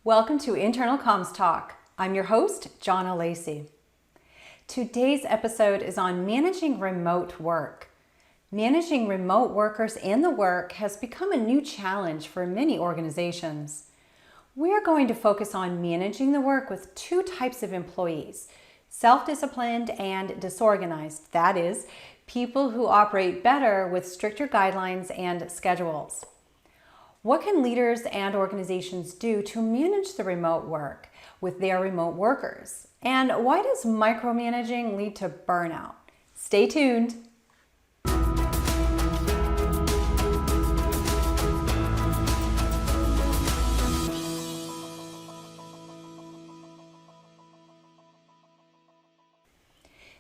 Welcome to Internal Comms Talk. I'm your host, Jonna Lacey. Today's episode is on managing remote work. Managing remote workers and the work has become a new challenge for many organizations. We're going to focus on managing the work with two types of employees, self-disciplined and disorganized. That is, people who operate better with stricter guidelines and schedules. What can leaders and organizations do to manage the remote work with their remote workers? And why does micromanaging lead to burnout? Stay tuned.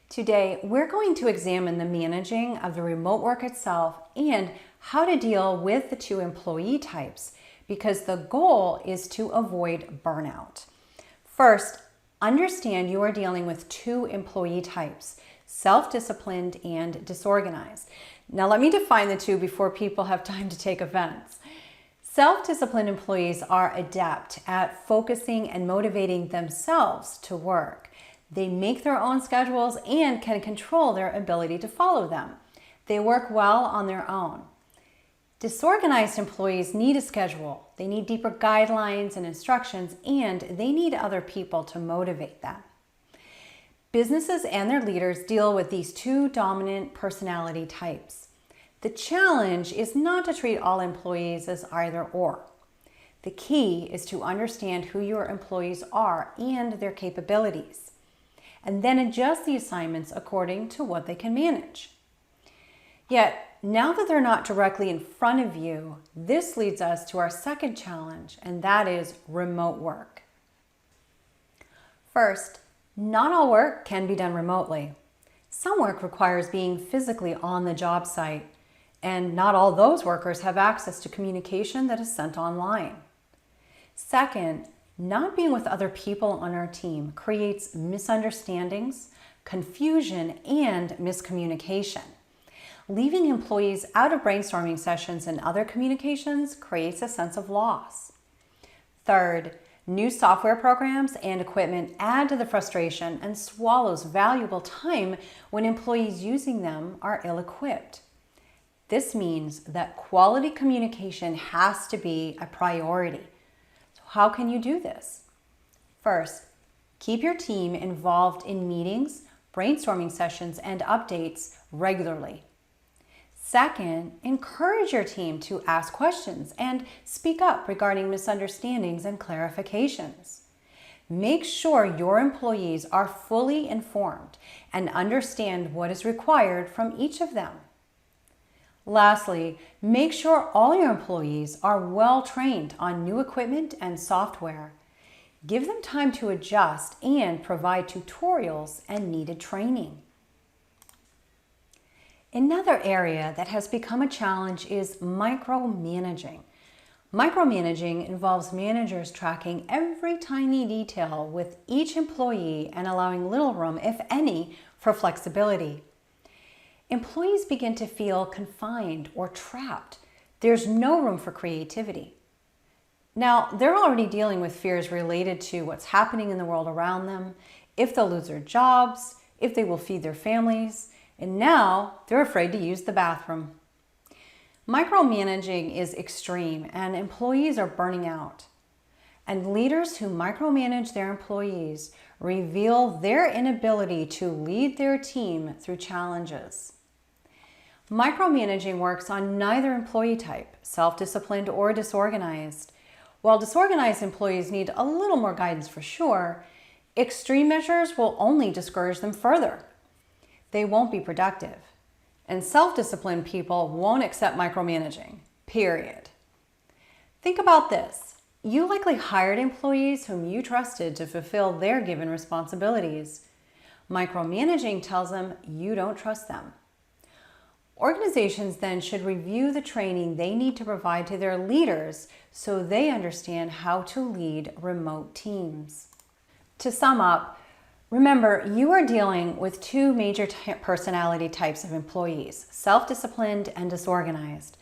Today, we're going to examine the managing of the remote work itself and how to deal with the two employee types, because the goal is to avoid burnout. First, understand you are dealing with two employee types, self-disciplined and disorganized. Now let me define the two before people have time to take offense. Self-disciplined employees are adept at focusing and motivating themselves to work. They make their own schedules and can control their ability to follow them. They work well on their own. Disorganized employees need a schedule. They need deeper guidelines and instructions, and they need other people to motivate them. Businesses and their leaders deal with these two dominant personality types. The challenge is not to treat all employees as either or. The key is to understand who your employees are and their capabilities, and then adjust the assignments according to what they can manage. Yet, now that they're not directly in front of you, this leads us to our second challenge, and that is remote work. First, not all work can be done remotely. Some work requires being physically on the job site, and not all those workers have access to communication that is sent online. Second, not being with other people on our team creates misunderstandings, confusion, and miscommunication. Leaving employees out of brainstorming sessions and other communications creates a sense of loss. Third, new software programs and equipment add to the frustration and swallows valuable time when employees using them are ill-equipped. This means that quality communication has to be a priority. So how can you do this? First, keep your team involved in meetings, brainstorming sessions, and updates regularly. Second, encourage your team to ask questions and speak up regarding misunderstandings and clarifications. Make sure your employees are fully informed and understand what is required from each of them. Lastly, make sure all your employees are well trained on new equipment and software. Give them time to adjust and provide tutorials and needed training. Another area that has become a challenge is micromanaging. Micromanaging involves managers tracking every tiny detail with each employee and allowing little room, if any, for flexibility. Employees begin to feel confined or trapped. There's no room for creativity. Now, they're already dealing with fears related to what's happening in the world around them, if they'll lose their jobs, if they will feed their families, and now they're afraid to use the bathroom. Micromanaging is extreme and employees are burning out. And leaders who micromanage their employees reveal their inability to lead their team through challenges. Micromanaging works on neither employee type, self-disciplined or disorganized. While disorganized employees need a little more guidance for sure, extreme measures will only discourage them further. They won't be productive. And self-disciplined people won't accept micromanaging, period. Think about this. You likely hired employees whom you trusted to fulfill their given responsibilities. Micromanaging tells them you don't trust them. Organizations then should review the training they need to provide to their leaders so they understand how to lead remote teams. To sum up, remember, you are dealing with two major personality types of employees, self-disciplined and disorganized.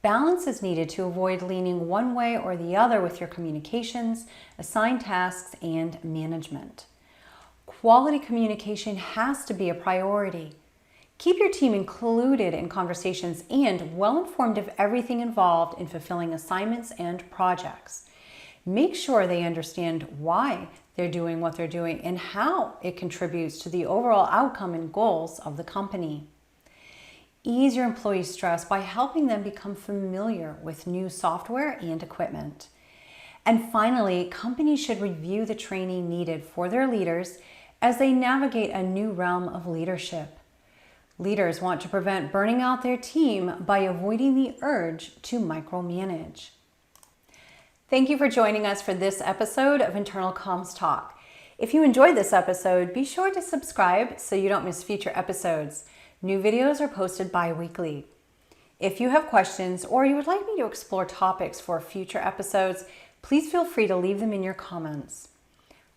Balance is needed to avoid leaning one way or the other with your communications, assigned tasks, and management. Quality communication has to be a priority. Keep your team included in conversations and well informed of everything involved in fulfilling assignments and projects. Make sure they understand why they're doing what they're doing and how it contributes to the overall outcome and goals of the company. Ease your employees' stress by helping them become familiar with new software and equipment. And finally, companies should review the training needed for their leaders as they navigate a new realm of leadership. Leaders want to prevent burning out their team by avoiding the urge to micromanage. Thank you for joining us for this episode of Internal Comms Talk. If you enjoyed this episode, be sure to subscribe so you don't miss future episodes. New videos are posted bi-weekly. If you have questions or you would like me to explore topics for future episodes, please feel free to leave them in your comments.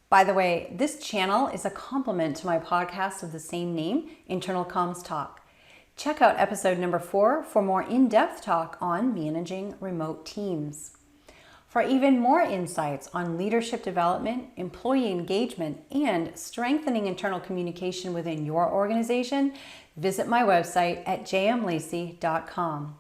By the way, this channel is a complement to my podcast of the same name, Internal Comms Talk. Check out episode number 4 for more in-depth talk on managing remote teams. For even more insights on leadership development, employee engagement, and strengthening internal communication within your organization, visit my website at jmlacey.com.